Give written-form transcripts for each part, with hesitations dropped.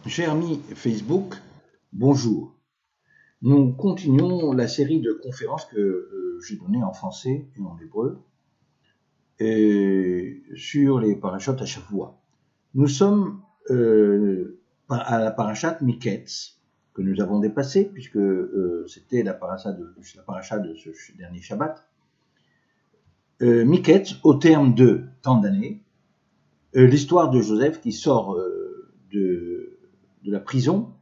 Chers amis Facebook, bonjour. Nous continuons la série de conférences que j'ai données en français et en hébreu sur les parachutes à Shavua. Nous sommes à la parachat Miketz que nous avons dépassée puisque c'était la paracha de ce dernier Shabbat. Miketz, au terme de tant d'années, l'histoire de Joseph qui sort de la prison,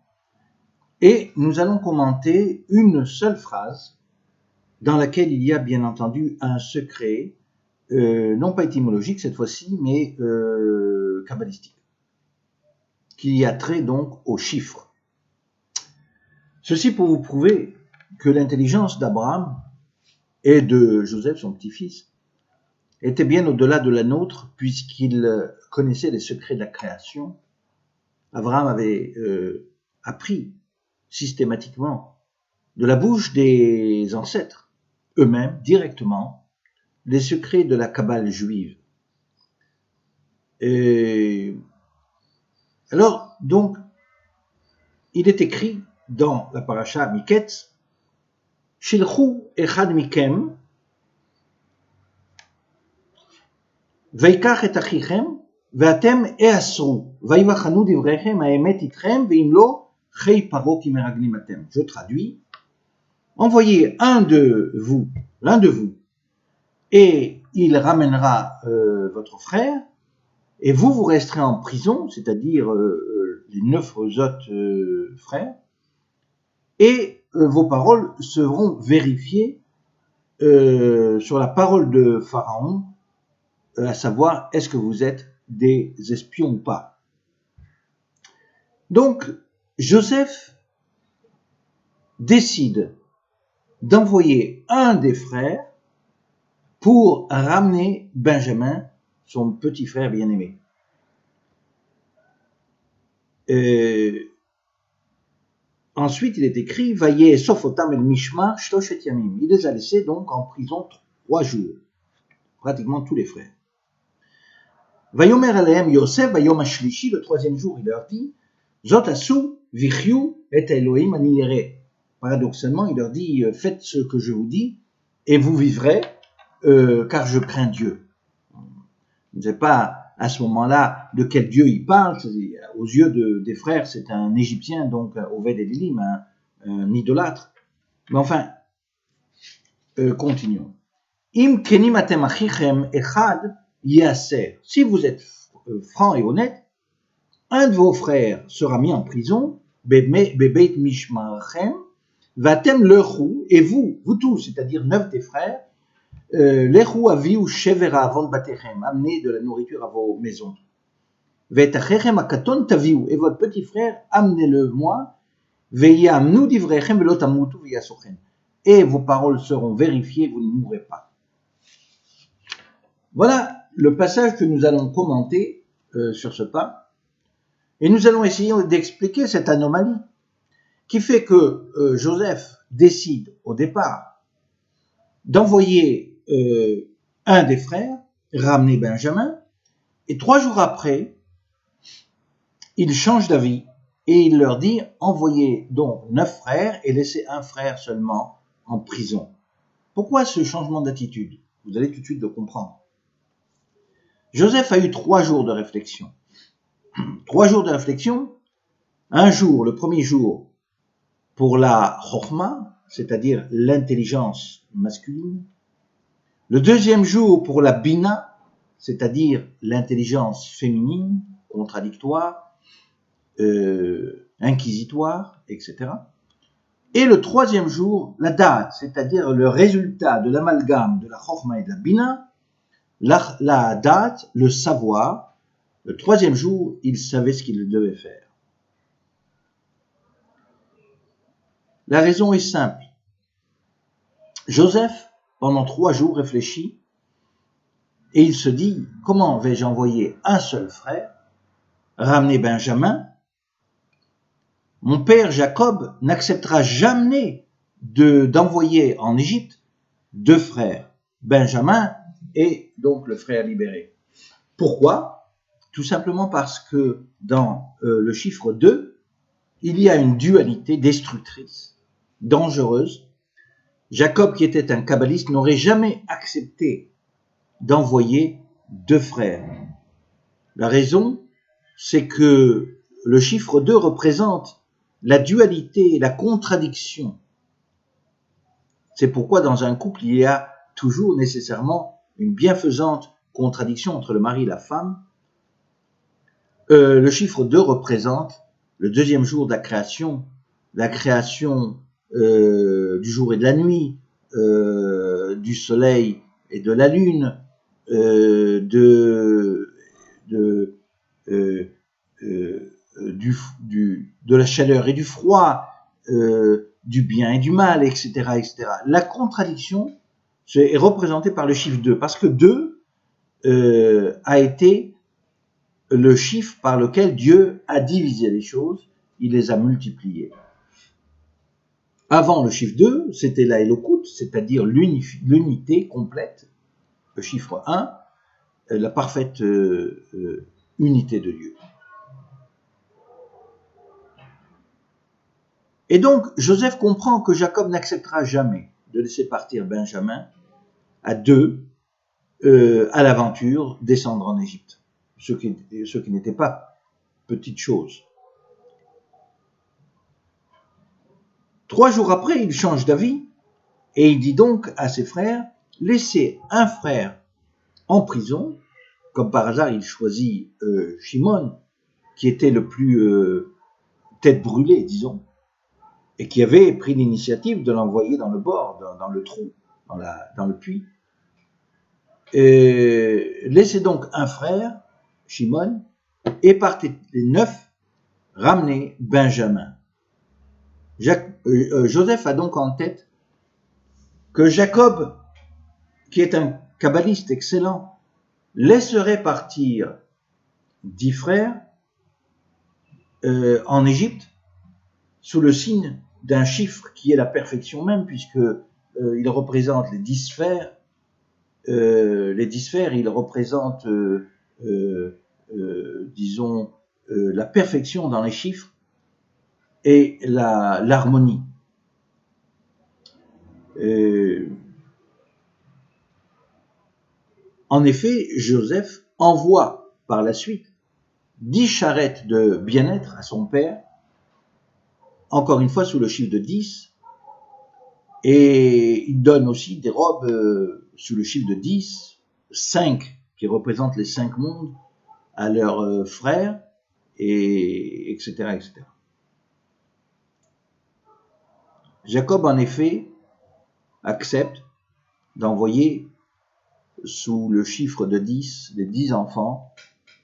et nous allons commenter une seule phrase dans laquelle il y a bien entendu un secret, non pas étymologique cette fois-ci, mais kabbalistique, qui a trait donc aux chiffres. Ceci pour vous prouver que l'intelligence d'Abraham et de Joseph, son petit-fils, était bien au-delà de la nôtre, puisqu'il connaissait les secrets de la création. Abraham avait appris systématiquement de la bouche des ancêtres, eux-mêmes, directement, les secrets de la Kabbale juive. Et alors, donc, il est écrit dans la paracha Miketz, Shilchu echad mikem, veikach et achichem, ve'atem easru, vaivachanu divrechem ha'emet itchem, ve'im lo chei paro ki meraglim atem. Je traduis. Envoyez l'un de vous, et il ramènera votre frère, et vous resterez en prison, c'est-à-dire les 9 autres frères, et vos paroles seront vérifiées sur la parole de Pharaon, à savoir, est-ce que vous êtes des espions ou pas. Donc, Joseph décide d'envoyer un des frères pour ramener Benjamin, son petit frère bien-aimé. Ensuite, il est écrit, Vaye sofotam el mishma shloshet yamim. Il les a laissés donc en prison 3 jours, pratiquement tous les frères. Vayomer alehem Yosef vayom ashlishi, le 3e jour, il leur dit, Zot asu vichyu et Elohim anilere. Paradoxalement, il leur dit, faites ce que je vous dis, et vous vivrez, car je crains Dieu. Je ne sais pas à ce moment-là de quel Dieu il parle. Aux yeux des frères, c'est un Égyptien, donc Oved Elim, un idolâtre. Mais enfin, continuons. Im kenim atem achichem echad yaser. Si vous êtes franc et honnête, un de vos frères sera mis en prison, bebeit mishmarchem, vatem lechu, et vous tous, c'est-à-dire 9 des frères, lechu aviu shevera avon batechem, amenez de la nourriture à vos maisons. Vetachechem akaton taviu, et votre petit frère, amenez-le moi, veyamnu divrechem velot tamutu veyasochem, et vos paroles seront vérifiées, vous ne mourrez pas. Voilà le passage que nous allons commenter sur ce pas. Et nous allons essayer d'expliquer cette anomalie qui fait que Joseph décide au départ d'envoyer un des frères, ramener Benjamin, et 3 jours après, il change d'avis et il leur dit envoyez donc 9 frères et laissez un frère seulement en prison. Pourquoi ce changement d'attitude? Vous allez tout de suite le comprendre. Joseph a eu 3 jours de réflexion. 3 jours de réflexion, un jour, le premier jour, pour la chokhma, c'est-à-dire l'intelligence masculine. Le deuxième jour pour la bina, c'est-à-dire l'intelligence féminine, contradictoire, inquisitoire, etc. Et le 3e jour, la date, c'est-à-dire le résultat de l'amalgame de la chokhma et de la bina, la date, le savoir. Le 3e jour, il savait ce qu'il devait faire. La raison est simple. Joseph, pendant 3 jours, réfléchit et il se dit, comment vais-je envoyer un seul frère, ramener Benjamin? Mon père Jacob n'acceptera jamais d'envoyer en Égypte 2 frères, Benjamin et donc le frère libéré. Pourquoi? Tout simplement parce que dans le chiffre 2, il y a une dualité destructrice, dangereuse. Jacob, qui était un kabbaliste, n'aurait jamais accepté d'envoyer 2 frères. La raison, c'est que le chiffre 2 représente la dualité, la contradiction. C'est pourquoi dans un couple, il y a toujours nécessairement une bienfaisante contradiction entre le mari et la femme. Le chiffre 2 représente le 2e jour de la création du jour et de la nuit, du soleil et de la lune, de la chaleur et du froid, du bien et du mal, etc., etc. La contradiction est représentée par le chiffre 2, parce que 2 a été le chiffre par lequel Dieu a divisé les choses, il les a multipliées. Avant le chiffre 2, c'était la Elokut, c'est-à-dire l'unité complète, le chiffre 1, la parfaite unité de Dieu. Et donc, Joseph comprend que Jacob n'acceptera jamais de laisser partir Benjamin à 2 à l'aventure descendre en Égypte, ce qui n'était pas petite chose. 3 jours après, il change d'avis et il dit donc à ses frères, laissez un frère en prison, comme par hasard il choisit Shimon, qui était le plus tête brûlée, disons, et qui avait pris l'initiative de l'envoyer dans le bord, dans le trou, dans le puits. Laissez donc un frère, Shimon, et partez les 9 ramener Benjamin. Joseph a donc en tête que Jacob, qui est un kabbaliste excellent, laisserait partir 10 frères en Égypte sous le signe d'un chiffre qui est la perfection même, puisque il représente les 10 sphères. Les 10 sphères, ils représentent, disons, la perfection dans les chiffres et l'harmonie. En effet, Joseph envoie par la suite 10 charrettes de bien-être à son père, encore une fois sous le chiffre de 10, et il donne aussi des robes sous le chiffre de 10, 5 qui représentent les 5 mondes à leurs frères, et etc., etc. Jacob, en effet, accepte d'envoyer sous le chiffre de 10, les 10 enfants,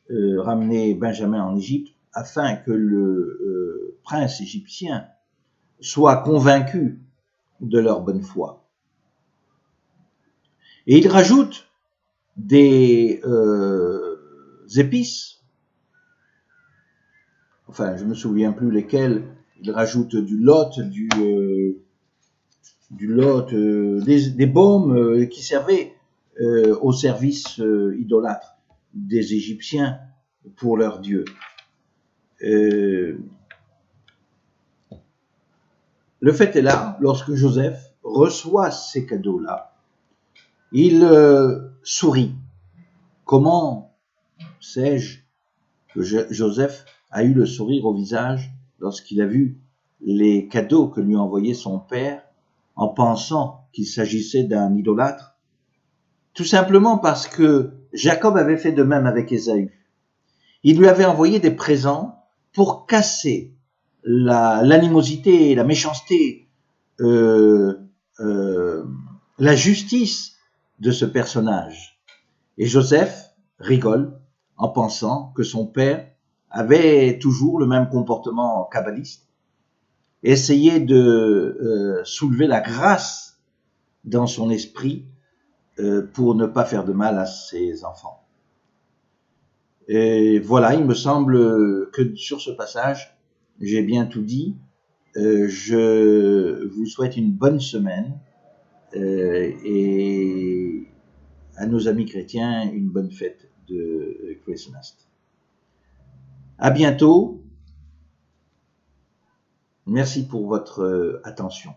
ramener Benjamin en Égypte, afin que le prince égyptien soit convaincu de leur bonne foi. Et il rajoute des épices, enfin je ne me souviens plus lesquelles, il rajoute du lot, des baumes qui servaient au service idolâtre des Égyptiens pour leur Dieu. Le fait est là, lorsque Joseph reçoit ces cadeaux-là, il sourit. Comment sais-je que Joseph a eu le sourire au visage lorsqu'il a vu les cadeaux que lui envoyait son père, en pensant qu'il s'agissait d'un idolâtre? Tout simplement parce que Jacob avait fait de même avec Ésaü. Il lui avait envoyé des présents pour casser l'animosité, la méchanceté, la justice de ce personnage. Et Joseph rigole en pensant que son père avait toujours le même comportement kabbaliste, essayait de soulever la grâce dans son esprit pour ne pas faire de mal à ses enfants. Et voilà, il me semble que sur ce passage, j'ai bien tout dit. Je vous souhaite une bonne semaine et à nos amis chrétiens une bonne fête de Christmas. À bientôt. Merci pour votre attention.